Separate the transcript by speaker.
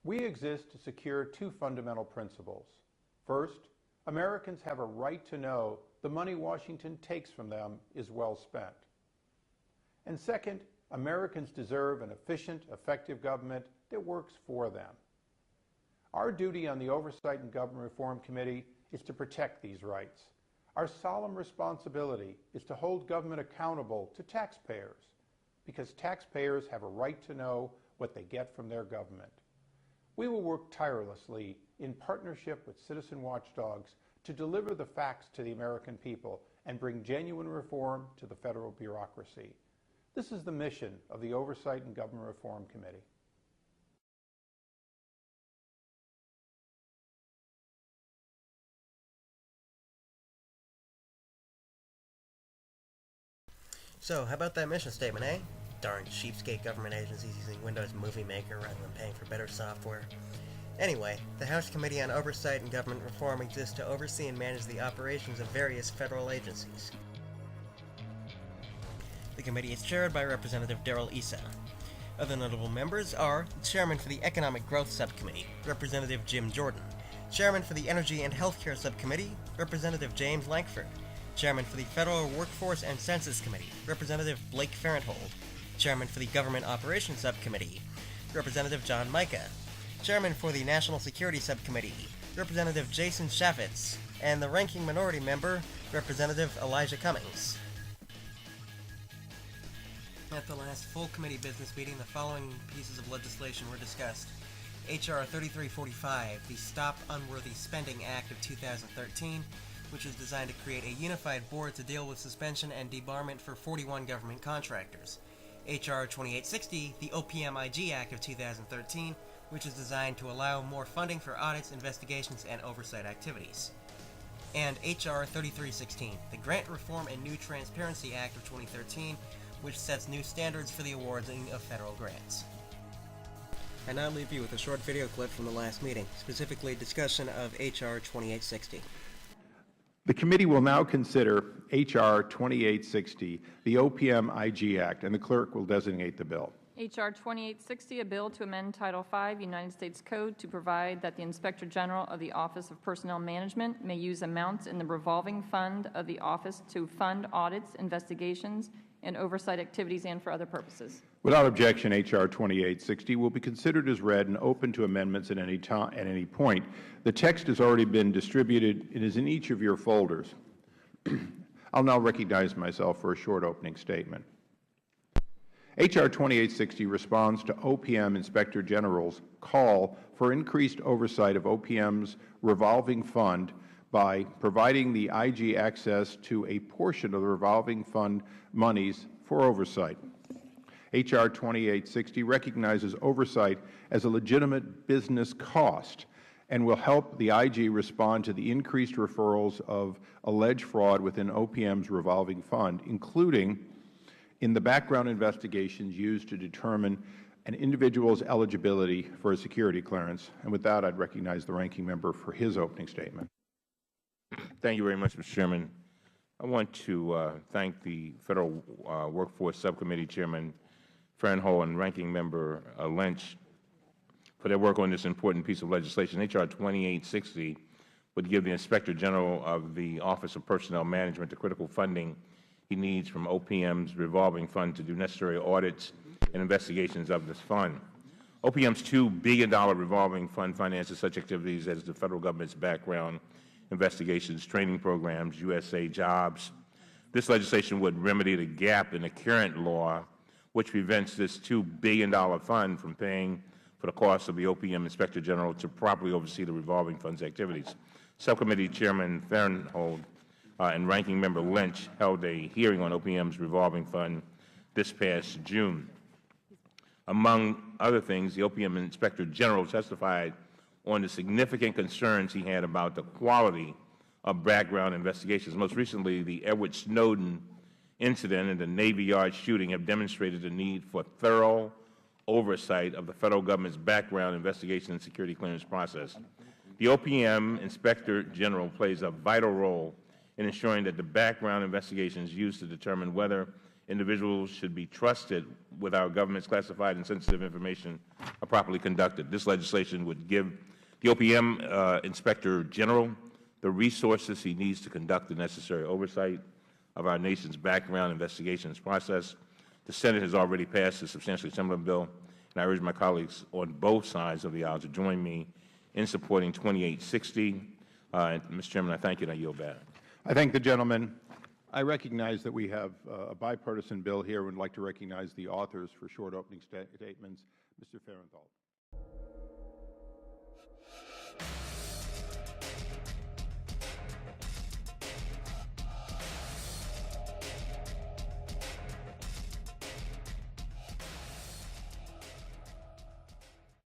Speaker 1: We exist to secure two fundamental principles. First, Americans have a right to know the money Washington takes from them is well spent. And second, Americans deserve an efficient, effective government that works for them. Our duty on the Oversight and Government Reform Committee is to protect these rights. Our solemn responsibility is to hold government accountable to taxpayers, because taxpayers have a right to know what they get from their government. We will work tirelessly in partnership with citizen watchdogs to deliver the facts to the American people and bring genuine reform to the federal bureaucracy. This is the mission of the Oversight and Government Reform Committee.
Speaker 2: So, how about that mission statement, eh? Darn cheapskate government agencies using Windows Movie Maker rather than paying for better software. Anyway, the House Committee on Oversight and Government Reform exists to oversee and manage the operations of various federal agencies. The committee is chaired by Representative Darrell Issa. Other notable members are Chairman for the Economic Growth Subcommittee, Representative Jim Jordan, Chairman for the Energy and Healthcare Subcommittee, Representative James Lankford, Chairman for the Federal Workforce and Census Committee, Representative Blake Farenthold, Chairman for the Government Operations Subcommittee, Representative John Mica, Chairman for the National Security Subcommittee, Representative Jason Chaffetz, and the Ranking Minority Member, Representative Elijah Cummings. At the last full committee business meeting, the following pieces of legislation were discussed. H.R. 3345, the Stop Unworthy Spending Act of 2013, which is designed to create a unified board to deal with suspension and debarment for 41 government contractors. H.R. 2860, the OPM-IG Act of 2013, which is designed to allow more funding for audits, investigations, and oversight activities. And H.R. 3316, the Grant Reform and New Transparency Act of 2013, which sets new standards for the awarding of federal grants. I now leave you with a short video clip from the last meeting, specifically discussion of H.R. 2860.
Speaker 1: The committee will now consider H.R. 2860, the OPM-IG Act, and the clerk will designate the bill.
Speaker 3: H.R. 2860, a bill to amend Title V United States Code to provide that the Inspector General of the Office of Personnel Management may use amounts in the revolving fund of the office to fund audits, investigations, and oversight activities and for other purposes.
Speaker 1: Without objection, H.R. 2860 will be considered as read and open to amendments at any point. The text has already been distributed. It is in each of your folders. I'll now recognize myself for a short opening statement. H.R. 2860 responds to OPM Inspector General's call for increased oversight of OPM's revolving fund by providing the IG access to a portion of the revolving fund monies for oversight. H.R. 2860 recognizes oversight as a legitimate business cost and will help the IG respond to the increased referrals of alleged fraud within OPM's revolving fund, including in the background investigations used to determine an individual's eligibility for a security clearance. And with that, I'd recognize the ranking member for his opening statement.
Speaker 4: Thank you very much, Mr. Chairman. I want to thank the Federal Workforce Subcommittee Chairman Farenthold and Ranking Member Lynch for their work on this important piece of legislation. H.R. 2860 would give the Inspector General of the Office of Personnel Management the critical funding he needs from OPM's revolving fund to do necessary audits and investigations of this fund. OPM's $2 billion revolving fund finances such activities as the Federal Government's background investigations, training programs, USA Jobs. This legislation would remedy the gap in the current law which prevents this $2 billion fund from paying for the cost of the OPM Inspector General to properly oversee the revolving fund's activities. Subcommittee Chairman Farenthold and Ranking Member Lynch held a hearing on OPM's revolving fund this past June. Among other things, the OPM Inspector General testified on the significant concerns he had about the quality of background investigations. Most recently, the Edward Snowden incident and the Navy Yard shooting have demonstrated the need for thorough oversight of the Federal Government's background investigation and security clearance process. The OPM Inspector General plays a vital role in ensuring that the background investigations used to determine whether individuals should be trusted with our government's classified and sensitive information are properly conducted. This legislation would give the OPM Inspector General the resources he needs to conduct the necessary oversight of our nation's background investigations process. The Senate has already passed a substantially similar bill, and I urge my colleagues on both sides of the aisle to join me in supporting 2860. Mr. Chairman, I thank you, and I yield back.
Speaker 1: I thank the gentleman. I recognize that we have a bipartisan bill here and would like to recognize the authors for short opening statements. Mr. Farenthold.